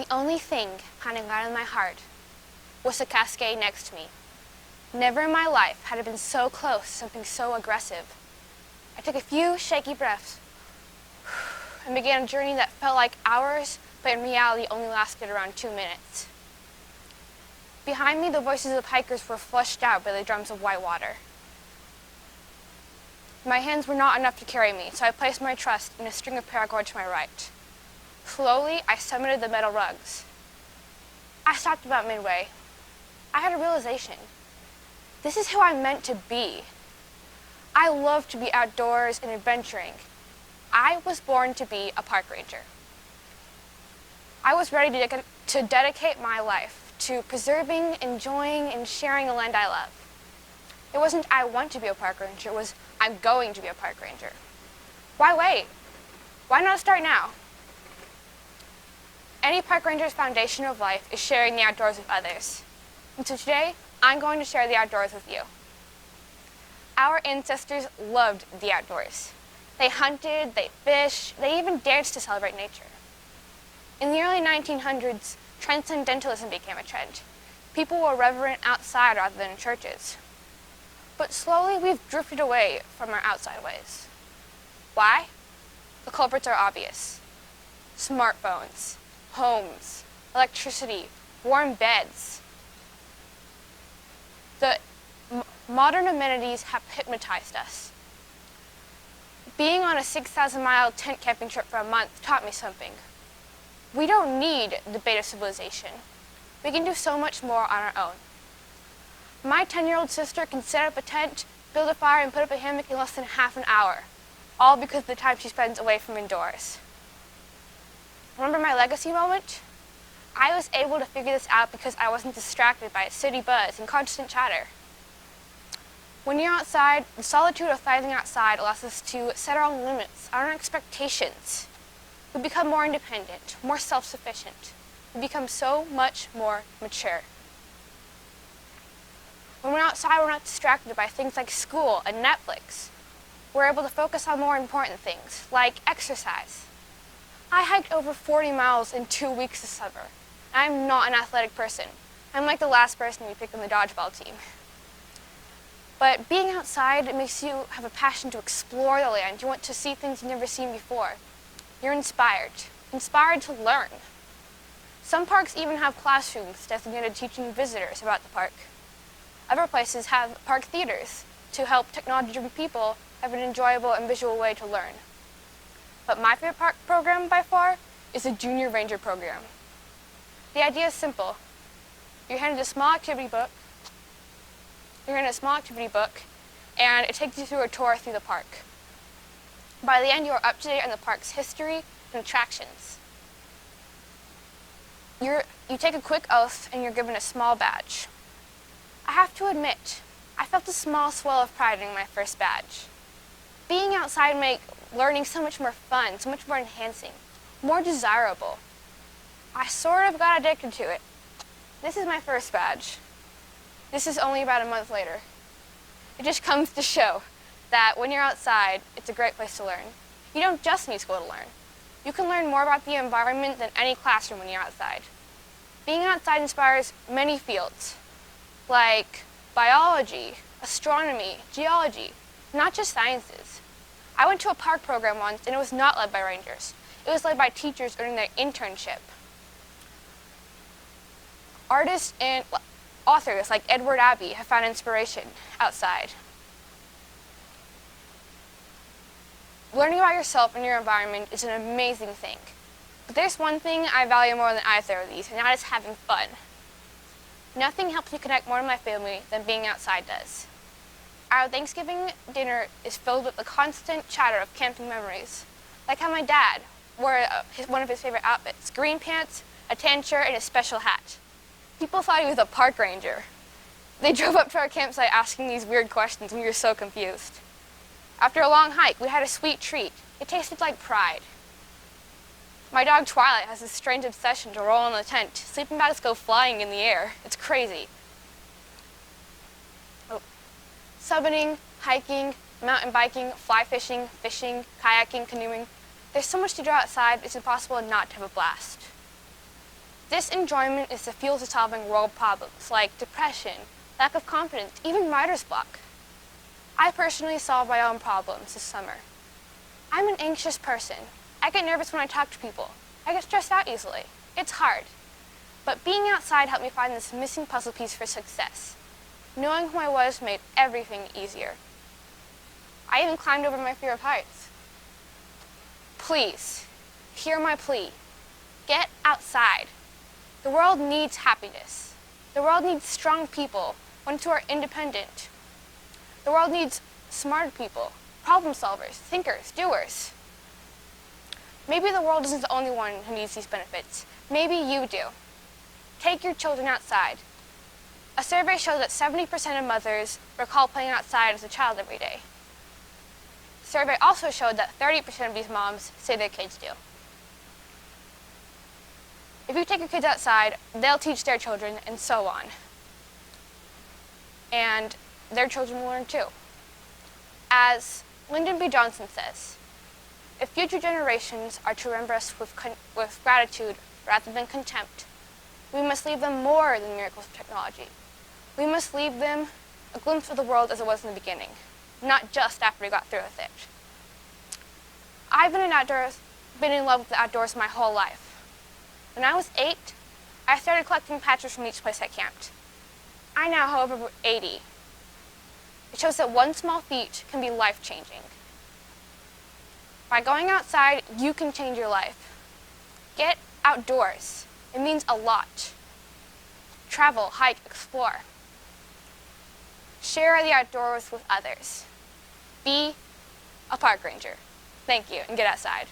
The only thing pounding loud in my heart was the cascade next to me. Never in my life had I been so close to something so aggressive. I took a few shaky breaths and began a journey that felt like hours, but in reality only lasted around 2 minutes. Behind me, the voices of hikers were flushed out by the drums of white water. My hands were not enough to carry me, so I placed my trust in a string of paracord to my right. Slowly, I summited the metal rugs. I stopped about midway. I had a realization. This is who I'm meant to be. I love to be outdoors and adventuring. I was born to be a park ranger. I was ready to dedicate my life to preserving, enjoying, and sharing the land I love. It wasn't I want to be a park ranger, it was I'm going to be a park ranger. Why wait? Why not start now? Any park ranger's foundation of life is sharing the outdoors with others. And so today, I'm going to share the outdoors with you. Our ancestors loved the outdoors. They hunted, they fished, they even danced to celebrate nature. In the early 1900s, transcendentalism became a trend. People were reverent outside rather than in churches. But slowly, we've drifted away from our outside ways. Why? The culprits are obvious. Smartphones, homes, electricity, warm beds. The modern amenities have hypnotized us. Being on a 6,000-mile tent camping trip for a month taught me something. We don't need the beta civilization. We can do so much more on our own. My 10-year-old sister can set up a tent, build a fire, and put up a hammock in less than half an hour, all because of the time she spends away from indoors. Remember my legacy moment? I was able to figure this out because I wasn't distracted by city buzz and constant chatter. When you're outside, the solitude of thriving outside allows us to set our own limits, our own expectations. We become more independent, more self-sufficient. We become so much more mature. When we're outside, we're not distracted by things like school and Netflix. We're able to focus on more important things, like exercise. I hiked over 40 miles in 2 weeks this summer. I'm not an athletic person. I'm like the last person we picked on the dodgeball team. But being outside, it makes you have a passion to explore the land. You want to see things you've never seen before. You're inspired to learn. Some parks even have classrooms designated to teaching visitors about the park. Other places have park theaters to help technology-driven people have an enjoyable and visual way to learn. But my favorite park program by far is the Junior Ranger program. The idea is simple. You're handed a small activity book, and it takes you through a tour through the park. By the end, you are up to date on the park's history and attractions. You take a quick oath and you're given a small badge. I have to admit, I felt a small swell of pride in my first badge. Being outside made learning so much more fun, so much more enhancing, more desirable. I sort of got addicted to it. This is my first badge. This is only about a month later. It just comes to show that when you're outside, it's a great place to learn. You don't just need school to learn. You can learn more about the environment than any classroom when you're outside. Being outside inspires many fields, like biology, astronomy, geology, not just sciences. I went to a park program once, and it was not led by rangers. It was led by teachers earning their internship. Artists and authors like Edward Abbey have found inspiration outside. Learning about yourself and your environment is an amazing thing. But there's one thing I value more than either of these, and that is having fun. Nothing helps me connect more to my family than being outside does. Our Thanksgiving dinner is filled with the constant chatter of camping memories, like how my dad wore one of his favorite outfits, green pants, a tan shirt, and a special hat. People thought he was a park ranger. They drove up to our campsite asking these weird questions, and we were so confused. After a long hike, we had a sweet treat. It tasted like pride. My dog Twilight has this strange obsession to roll in the tent. Sleeping bags go flying in the air. It's crazy. Subbing, hiking, mountain biking, fly fishing, kayaking, canoeing. There's so much to do outside, it's impossible not to have a blast. This enjoyment is the fuel to solving world problems like depression, lack of confidence, even writer's block. I personally solved my own problems this summer. I'm an anxious person. I get nervous when I talk to people. I get stressed out easily. It's hard. But being outside helped me find this missing puzzle piece for success. Knowing who I was made everything easier. I even climbed over my fear of heights. Please, hear my plea. Get outside. The world needs happiness. The world needs strong people, ones who are independent. The world needs smart people, problem solvers, thinkers, doers. Maybe the world isn't the only one who needs these benefits. Maybe you do. Take your children outside. A survey showed that 70% of mothers recall playing outside as a child every day. The survey also showed that 30% of these moms say their kids do. If you take your kids outside, they'll teach their children, and so on. And their children will learn too. As Lyndon B. Johnson says, if future generations are to remember us with gratitude rather than contempt, we must leave them more than miracles of technology. We must leave them a glimpse of the world as it was in the beginning, not just after we got through with it. I've been in love with the outdoors my whole life. When I was 8, I started collecting patches from each place I camped. I now have over 80. It shows that one small feat can be life-changing. By going outside, you can change your life. Get outdoors. It means a lot. Travel, hike, explore. Share the outdoors with others. Be a park ranger. Thank you, and get outside.